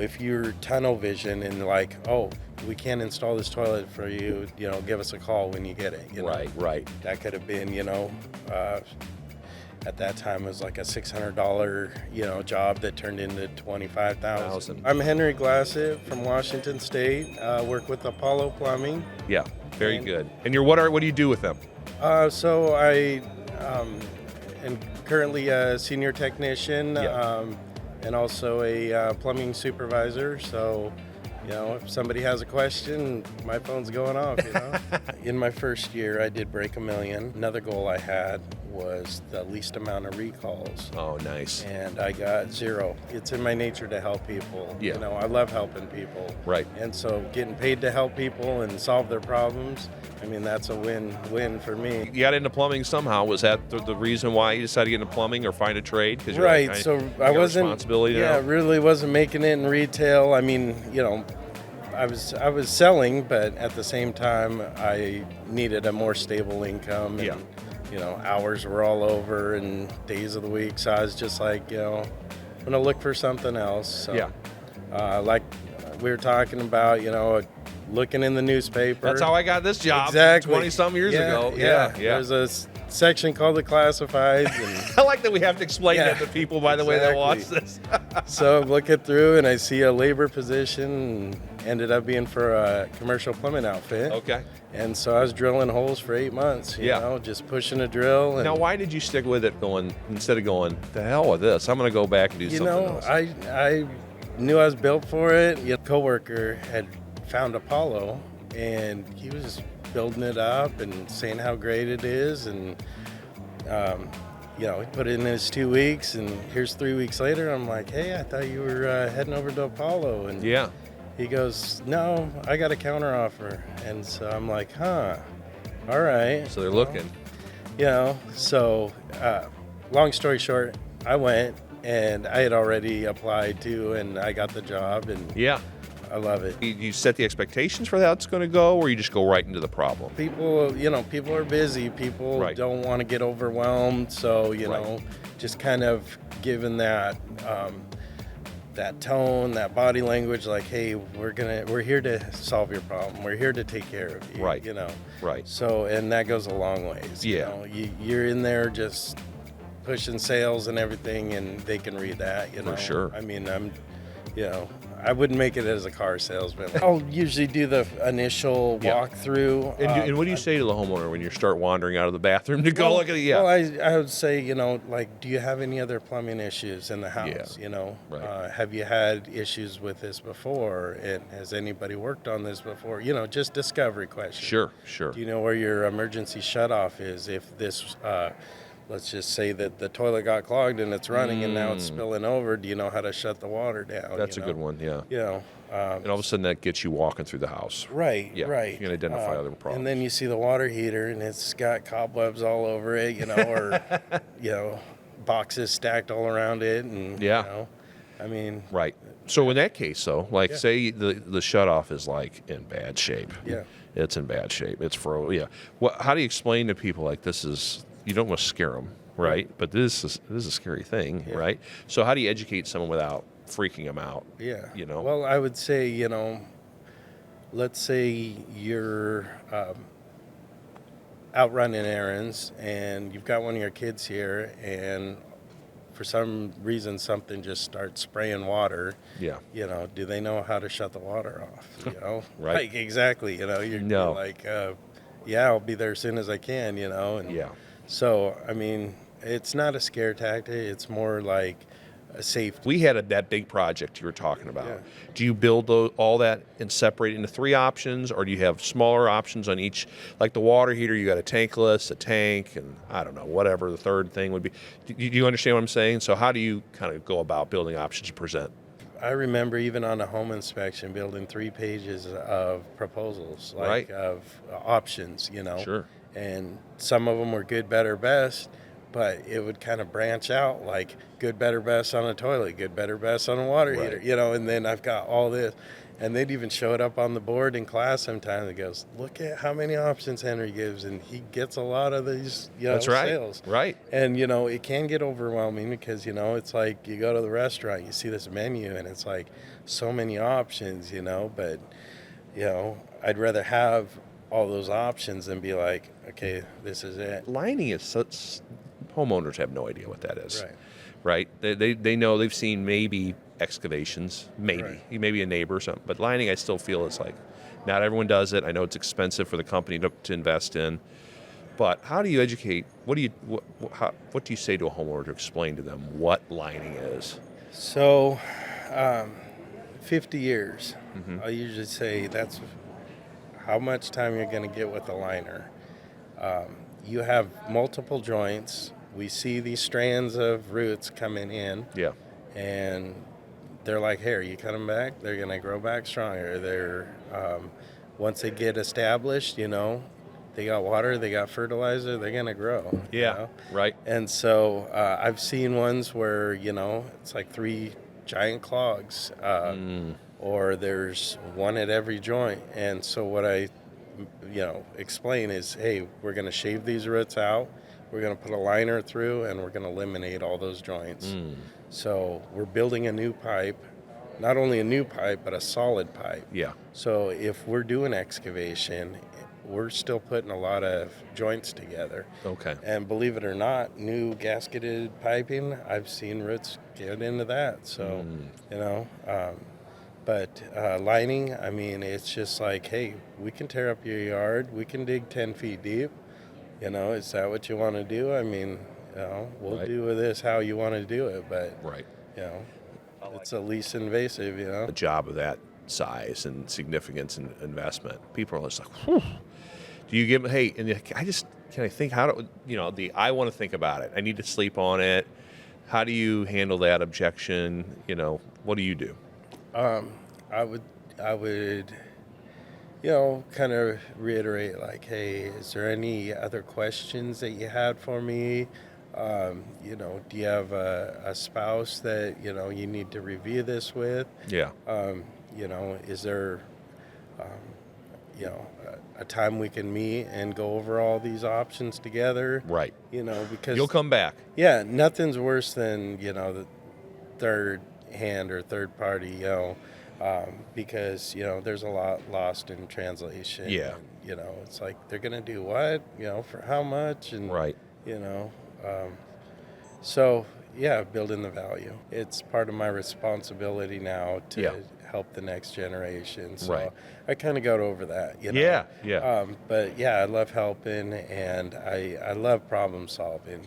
if you're tunnel vision and like, oh, we can't install this toilet for you, give us a call when you get it. Right. That could have been, at that time it was like a $600, job that turned into $25,000. I'm Henry Glasset from Washington State. Work with Apollo Plumbing. Yeah, very good. And what do you do with them? So I am currently a senior technician and also a plumbing supervisor. So, if somebody has a question, my phone's going off, In my first year, I did break $1 million. Another goal I had was the least amount of recalls. Oh, nice. And I got 0. It's in my nature to help people. Yeah. I love helping people. Right. And so getting paid to help people and solve their problems, that's a win-win for me. You got into plumbing somehow. Was that the reason why you decided to get into plumbing or find a trade? Right. So I wasn't. Responsibility now? Really wasn't making it in retail. I was selling, but at the same time, I needed a more stable income. And, hours were all over and days of the week. So I was just like, I'm going to look for something else. So, like we were talking about, looking in the newspaper. That's how I got this job. Exactly. 20-some years ago. Yeah. There's a section called the classifieds. And I like that we have to explain that to people, by the way, that watch this. So I'm looking through and I see a labor position and ended up being for a commercial plumbing outfit. Okay. And so I was drilling holes for 8 months, just pushing a drill. And, now, why did you stick with it instead of going, the hell with this, I'm going to go back and do something else? I knew I was built for it. A coworker had found Apollo and he was just building it up and saying how great it is. And, he put it in his 2 weeks and here's 3 weeks later. I'm like, hey, I thought you were heading over to Apollo. And he goes, no, I got a counter offer. And so I'm like, all right. So they're looking. So long story short, I went and I had already applied to and I got the job and I love it. You set the expectations for how it's going to go, or you just go right into the problem? People are busy. People don't want to get overwhelmed. So, just kind of given that that tone, that body language, like, hey, we're here to solve your problem. We're here to take care of you. Right. Right. So, and that goes a long ways. You're in there just pushing sales and everything, and they can read that. For sure. I wouldn't make it as a car salesman. I'll usually do the initial walkthrough. And what do you say to the homeowner when you start wandering out of the bathroom to go look at it? Well, I would say, do you have any other plumbing issues in the house? Have you had issues with this before? And has anybody worked on this before? Just discovery questions. Sure. Do you know where your emergency shutoff is? If this, let's just say that the toilet got clogged and it's running and now it's spilling over. Do you know how to shut the water down? That's a good one, and all of a sudden that gets you walking through the house. Right. You can identify other problems. And then you see the water heater and it's got cobwebs all over it, or, boxes stacked all around it. And, Right. So in that case, though, say the shutoff is in bad shape. Yeah. It's in bad shape. It's how do you explain to people this is... You don't want to scare them, right? But this is a scary thing, right? So how do you educate someone without freaking them out? Yeah. Well, I would say, let's say you're out running errands and you've got one of your kids here and for some reason something just starts spraying water. Yeah. Do they know how to shut the water off? Right. Exactly. You're like, I'll be there as soon as I can, and So, it's not a scare tactic. It's more like a safety. We had that big project you were talking about. Yeah. Do you build all that and separate it into 3 options, or do you have smaller options on each? Like the water heater, you got a tankless, a tank, and I don't know, whatever the third thing would be. Do you understand what I'm saying? So how do you kind of go about building options to present? I remember even on a home inspection building 3 pages of proposals, of options, Sure. And some of them were good, better, best, but it would kind of branch out like good, better, best on a toilet, good, better, best on a water Right. heater, you know, and then I've got all this. And they'd even show it up on the board in class sometimes. It goes, look at how many options Henry gives, and he gets a lot of these, That's right. sales. Right. And, it can get overwhelming because, it's like you go to the restaurant, you see this menu, and it's like so many options, but, I'd rather have all those options than be like, okay, this is it. Lining is such, homeowners have no idea what that is. Right. Right? They know, they've seen maybe excavations, maybe. Right. Maybe a neighbor or something. But lining, I still feel it's like, not everyone does it. I know it's expensive for the company to invest in. But how do you educate, what do you say to a homeowner to explain to them what lining is? So, 50 years. Mm-hmm. I usually say that's how much time you're going to get with a liner. You have multiple joints. We see these strands of roots coming in. Yeah. And they're like hair. You cut them back, they're going to grow back stronger. They're once they get established, they got water, they got fertilizer, they're going to grow. Yeah, right. And so I've seen ones where, it's like 3 giant clogs, or there's one at every joint. And so what I, explain is, hey, we're going to shave these roots out, we're going to put a liner through, and we're going to eliminate all those joints. So we're building a new pipe, not only a new pipe, but a solid pipe. Yeah. So if we're doing excavation, we're still putting a lot of joints together. Okay. And believe it or not, new gasketed piping, I've seen roots get into that. So, but lining, I mean, it's just like, hey, we can tear up your yard. We can dig 10 feet deep. Is that what you want to do? I mean, we'll Right. do with this how you want to do it. But, Right. it's the least invasive, A job of that size and significance and investment, people are just like, whew. Do you give them, hey, and can I think, how do, I want to think about it. I need to sleep on it. How do you handle that objection? What do you do? I would, kind of reiterate like, hey, is there any other questions that you had for me? Do you have a spouse that, you need to review this with? Yeah. Is there, a time we can meet and go over all these options together? Right. Because You'll come back. yeah, nothing's worse than, the third hand or third party, because, there's a lot lost in translation. Yeah. And, it's like, they're going to do what, for how much? And, Right. So, yeah, building the value. It's part of my responsibility now to Yeah. help the next generation. So Right. I kind of got over that, Yeah. Yeah. But yeah, I love helping, and I love problem solving.